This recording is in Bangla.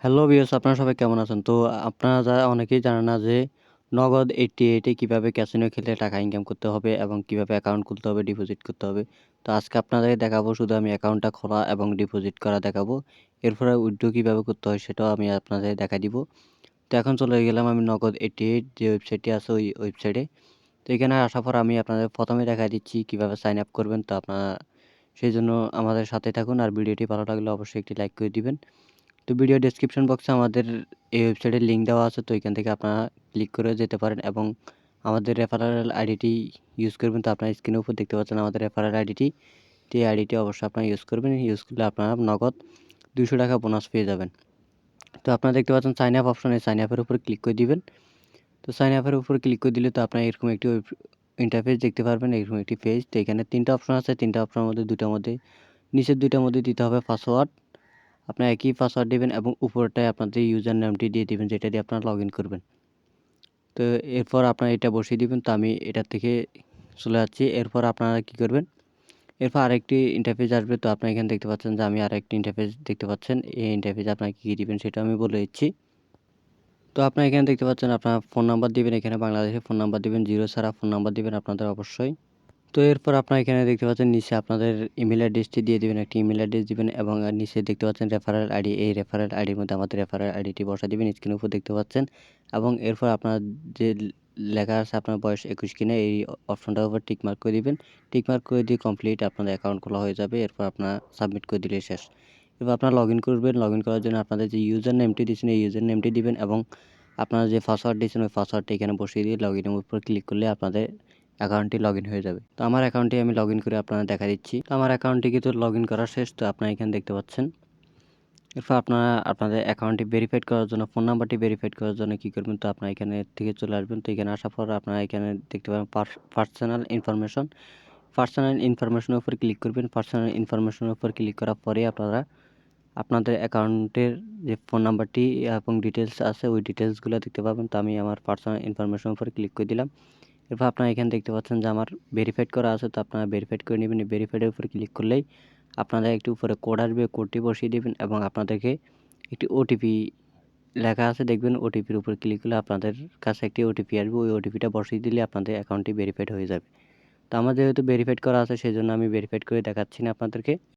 হ্যালো ভিউয়ার্স, আপনারা সবাই কেমন আছেন? তো আপনারা অনেকেই জানেন না যে নগদ 88 এ কিভাবে ক্যাসিনো খেলে টাকা ইনকাম করতে হবে এবং কিভাবে অ্যাকাউন্ট খুলতে হবে, ডিপোজিট করতে হবে। তো আজকে আপনাদের দেখাবো, শুধু আমি অ্যাকাউন্টটা খোলা এবং ডিপোজিট করা দেখাবো। এরপরে উইথড্র কিভাবে করতে হয় সেটাও আমি আপনাদের দেখাই দিব। তো এখন চলে গেলাম আমি নগদ 88 যে ওয়েবসাইটটি আছে ওই ওয়েবসাইটে। তো এখানে আসার পর আমি আপনাদের প্রথমে দেখাই দিচ্ছি কিভাবে সাইন আপ করবেন। তো আপনারা সেইজন্য আমাদের সাথে থাকুন, আর ভিডিওটি ভালো লাগলে অবশ্যই একটি লাইক করে দিবেন। তো ভিডিও ডেসক্রিপশন বক্সে আমাদের এই ওয়েবসাইটের লিঙ্ক দেওয়া আছে। তো এখান থেকে আপনারা ক্লিক করে যেতে পারেন এবং আমাদের রেফারেল আইডিটি ইউজ করবেন। তো আপনার স্ক্রিনের উপর দেখতে পাচ্ছেন আমাদের রেফারেল আইডিটি। তো এই আইডিটি অবশ্যই আপনারা ইউজ করবেন। ইউজ করলে আপনারা নগদ ৳200 বোনাস পেয়ে যাবেন। তো আপনারা দেখতে পাচ্ছেন সাইন আপ অপশন, এই সাইন আপের উপর ক্লিক করে দিবেন। তো সাইন আপের উপর ক্লিক করে দিলে তো আপনারা এরকম একটি ইন্টারফেস দেখতে পারবেন, এরকম একটি পেজ। তো এখানে ৩টা অপশন আছে। ৩টা অপশনের মধ্যে ২টার মধ্যে, নিচের ২টার মধ্যে দিতে হবে পাসওয়ার্ড। আপনার একই পাসওয়ার্ড দিবেন এবং উপরটায় আপনাদের ইউজার নামটি দিয়ে দিবেন, যেটা দিয়ে আপনারা লগইন করবেন। তো এরপর আপনারা এটা বসিয়ে দিবেন। তো আমি এটা থেকে চলে যাচ্ছি। এরপর আপনারা কি করবেন? এরপর আরেকটি ইন্টারফেস আসবে। তো আপনারা এখানে দেখতে পাচ্ছেন যে আমি আরেকটি ইন্টারফেস দেখতে পাচ্ছেন। এই ইন্টারফেসে আপনারা কী দিবেন সেটা আমি বলে দিচ্ছি। তো আপনারা এখানে দেখতে পাচ্ছেন আপনার ফোন নাম্বার দিবেন। এখানে বাংলাদেশের ফোন নাম্বার দিবেন, 0 ছাড়া ফোন নাম্বার দিবেন আপনাদের অবশ্যই। তো এরপর আপনারা এখানে দেখতে পাচ্ছেন নিচে আপনাদের ইমেল অ্যাড্রেসটি দিয়ে দিবেন, একটি ইমেল অ্যাড্রেস দিবেন এবং নিচে দেখতে পাচ্ছেন রেফারেল আইডি। এই রেফারেল আইডির মধ্যে আমাদের রেফারেল আইডিটি বসায় দিবেন, স্ক্রিনের উপর দেখতে পাচ্ছেন। এবং এরপর আপনার যে লেখা আছে আপনার বয়স 21 কিনা, এই অপশনটার উপর টিক মার্ক করে দিবেন। টিক মার্ক করে দিয়ে কমপ্লিট, আপনাদের অ্যাকাউন্ট খোলা হয়ে যাবে। এরপর আপনারা সাবমিট করে দিলেই শেষ। এরপর আপনারা লগইন করবেন। লগইন করার জন্য আপনাদের যে ইউজার নেমটি দিয়েছেন এই ইউজার নেমটি দিবেন এবং আপনারা যে পাসওয়ার্ড দিয়েছেন ওই পাসওয়ার্ডটি এখানে বসিয়ে দিয়ে লগইনের উপর ক্লিক করলে আপনাদের অ্যাকাউন্টটি লগইন হয়ে যাবে। তো আমার অ্যাকাউন্টে আমি লগইন করে আপনাদের দেখা দিচ্ছি। তো আমার অ্যাকাউন্টটি কিন্তু লগইন করা শেষ। তো আপনারা এখানে দেখতে পাচ্ছেন। এরপর আপনারা আপনাদের অ্যাকাউন্টটি ভেরিফাইড করার জন্য, ফোন নাম্বারটি ভেরিফাইড করার জন্য কী করবেন? তো আপনারা এখানে থেকে চলে আসবেন। তো এখানে আসার পর আপনারা এখানে দেখতে পাবেন পার্সোনাল ইনফরমেশন। পার্সোনাল ইনফরমেশনের উপর ক্লিক করবেন। পার্সোনাল ইনফরমেশনের উপর ক্লিক করার পরে আপনারা আপনাদের অ্যাকাউন্টের যে ফোন নাম্বারটি এবং ডিটেলস আছে ওই ডিটেলসগুলো দেখতে পাবেন। তো আমি আমার পার্সোনাল ইনফরমেশনের উপর ক্লিক করে দিলাম। এরপর আপনারা এখানে দেখতে পাচ্ছেন যে আমার ভেরিফাইড করা আছে। তো আপনারা ভেরিফাইড করে নেবেন। এই ভেরিফাইডের উপরে ক্লিক করলেই আপনাদের একটু উপরে কোড আসবে, কোডটি বসিয়ে দেবেন এবং আপনাদেরকে একটি ওটিপি লেখা আছে দেখবেন। ওটিপির উপর ক্লিক করলে আপনাদের কাছে একটি ওটিপি আসবে। ওই ওটিপিটা বসিয়ে দিলে আপনাদের অ্যাকাউন্টটি ভেরিফাইড হয়ে যাবে। তো আমার যেহেতু ভেরিফাইড করা আছে সেজন্য আমি ভেরিফাইড করে দেখাচ্ছি না আপনাদেরকে।